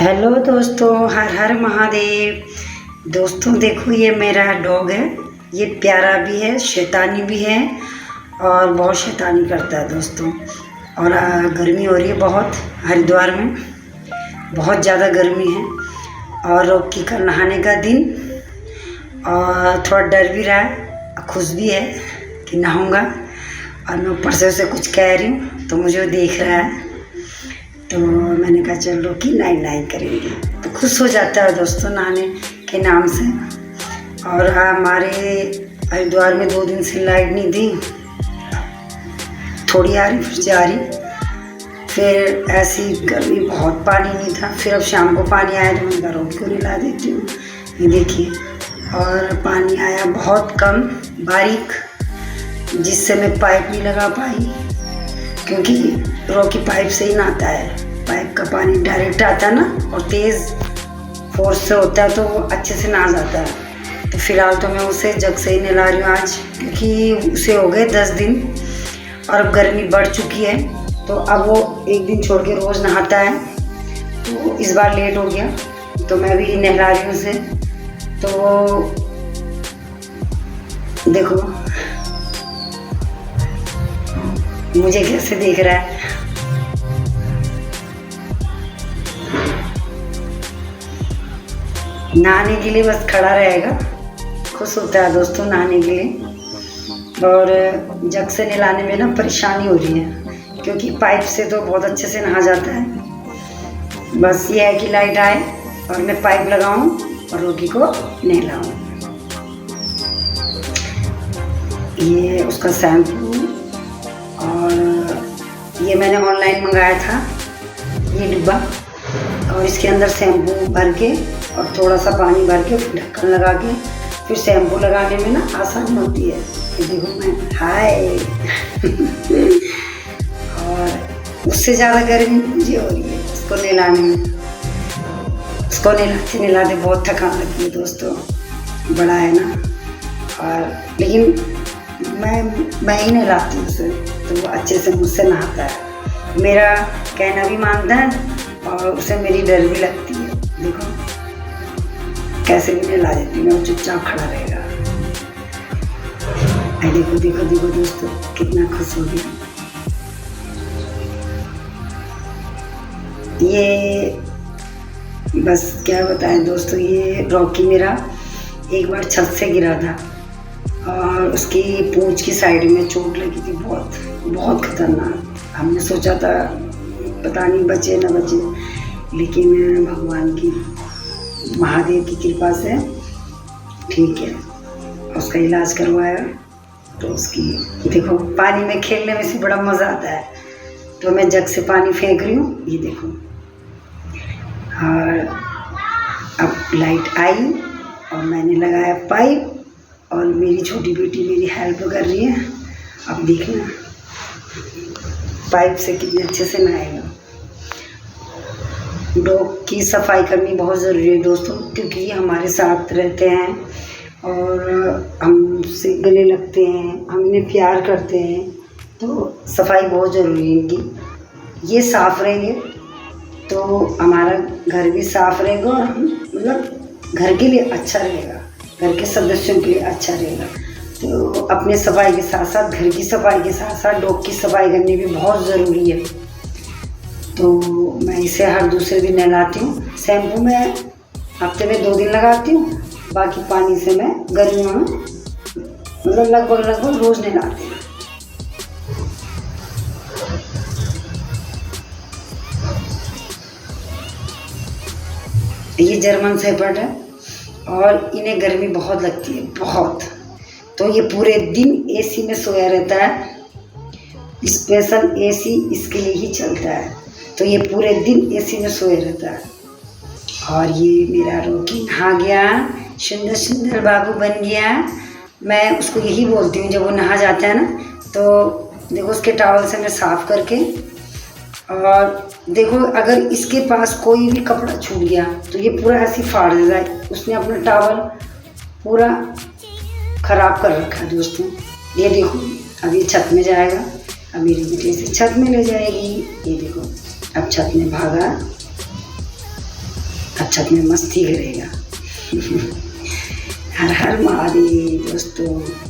Hello दोस्तों, हर हर महादेव। दोस्तों देखो, ये मेरा डॉग है। ये प्यारा भी है, शैतानी भी है और बहुत शैतानी करता है दोस्तों। और गर्मी हो रही है बहुत, हरिद्वार में बहुत ज़्यादा गर्मी है। और रोकी का नहाने का दिन, और थोड़ा डर भी रहा है, खुश भी है कि नहाऊंगा। और मैं ऊपर से उसे कुछ कह रही हूँ तो मुझे वो देख रहा है, तो मैंने कहा चलो कि नाई करेंगे। तो खुश हो जाता है दोस्तों नहाने के नाम से। और हमारे हरिद्वार में 2 दिन से लाइट नहीं थी, थोड़ी आ रही फिर जा रही। फिर ऐसी गर्मी, बहुत पानी नहीं था। फिर अब शाम को पानी आया तो मैं घरों को नहला देती हूँ। ये देखिए, और पानी आया बहुत कम, बारीक, जिससे मैं पाइप नहीं लगा पाई, क्योंकि रॉकी पाइप से ही नहाता है। पाइप का पानी डायरेक्ट आता है ना, और तेज़ फोर्स से होता है तो वो अच्छे से नहा जाता है। तो फिलहाल तो मैं उसे जग से ही नहला रही हूँ आज, क्योंकि उसे हो गए 10 दिन और अब गर्मी बढ़ चुकी है। तो अब वो 1 दिन छोड़ के रोज़ नहाता है, तो इस बार लेट हो गया तो मैं भी नहला रही हूँ उसे। तो देखो मुझे कैसे देख रहा है। नहाने के लिए बस खड़ा रहेगा, खुश होता है दोस्तों नहाने के लिए। और जग से नहलाने में ना परेशानी हो रही है, क्योंकि पाइप से तो बहुत अच्छे से नहा जाता है। बस ये है कि लाइट आए और मैं पाइप लगाऊं और रोगी को नहलाऊं। ये उसका शैम्पू, और ये मैंने ऑनलाइन मंगाया था ये डिब्बा। और इसके अंदर शैम्पू भर के और थोड़ा सा पानी भर के फिर ढक्कन लगा के फिर शैम्पू लगाने में ना आसानी होती है। ये देखो मैं हाय और उससे ज़्यादा गर्मी मुझे हो रही है उसको नहलाने में। उसको नहलाते बहुत थकान लगती है दोस्तों, बड़ा है ना। और लेकिन मैं ही नहलाती हूँ उसे, तो वो अच्छे से मुझसे नहाता है, मेरा कहना भी मानता है और उसे मेरी डर भी लगती है। देखो कैसे भी नहला देती हूँ मैं, वो चुपचाप खड़ा रहेगा। देखो देखो देखो दोस्तों, कितना खुश हो गया। ये बस क्या बताएं दोस्तों, ये रॉकी मेरा एक बार छत से गिरा था और उसकी पूंछ की साइड में चोट लगी थी, बहुत बहुत खतरनाक। हमने सोचा था पता नहीं बचे ना बचे, लेकिन भगवान की, महादेव की कृपा से ठीक है। उसका इलाज करवाया तो उसकी, देखो पानी में खेलने में से बड़ा मज़ा आता है। तो मैं जग से पानी फेंक रही हूँ, ये देखो। और अब लाइट आई और मैंने लगाया पाइप, और मेरी छोटी बेटी मेरी हेल्प कर रही है। अब देखना पाइप से कितने अच्छे से नहाएगा। डॉग की सफाई करनी बहुत ज़रूरी है दोस्तों, क्योंकि ये हमारे साथ रहते हैं और हमसे गले लगते हैं, हम इन्हें प्यार करते हैं। तो सफाई बहुत ज़रूरी है इनकी। ये साफ़ रहेंगे तो हमारा घर भी साफ़ रहेगा, और हम मतलब घर के लिए अच्छा रहेगा, घर के सदस्यों के लिए अच्छा रहेगा। तो अपने सफाई के साथ साथ, घर की सफाई के साथ साथ डॉग की सफाई करनी भी बहुत ज़रूरी है। तो मैं इसे हर दूसरे दिन नहलाती हूँ। शैम्पू मैं हफ्ते में 2 दिन लगाती हूँ, बाकी पानी से मैं गर्मियों में मतलब लगभग रोज़ नहलाती हूँ। ये जर्मन शेफर्ड है और इन्हें गर्मी बहुत लगती है, बहुत। तो ये पूरे दिन एसी में सोया रहता है, स्पेशल एसी इसके लिए ही चलता है। तो ये पूरे दिन एसी में सोया रहता है। और ये मेरा रॉकी नहा गया, सुंदर सुंदर बाबू बन गया। मैं उसको यही बोलती हूँ जब वो नहा जाता है ना, तो देखो उसके टॉवल से मैं साफ़ करके, और देखो अगर इसके पास कोई भी कपड़ा छूट गया तो ये पूरा ऐसे फाड़ देता है। उसने अपना टॉवल पूरा ख़राब कर रखा है दोस्तों। ये देखो अब ये छत में जाएगा, अब मेरी बेटी से छत में ले जाएगी। ये देखो अब छत में भागा, छत में मस्ती करेगा। हर हर महादेव दोस्तों।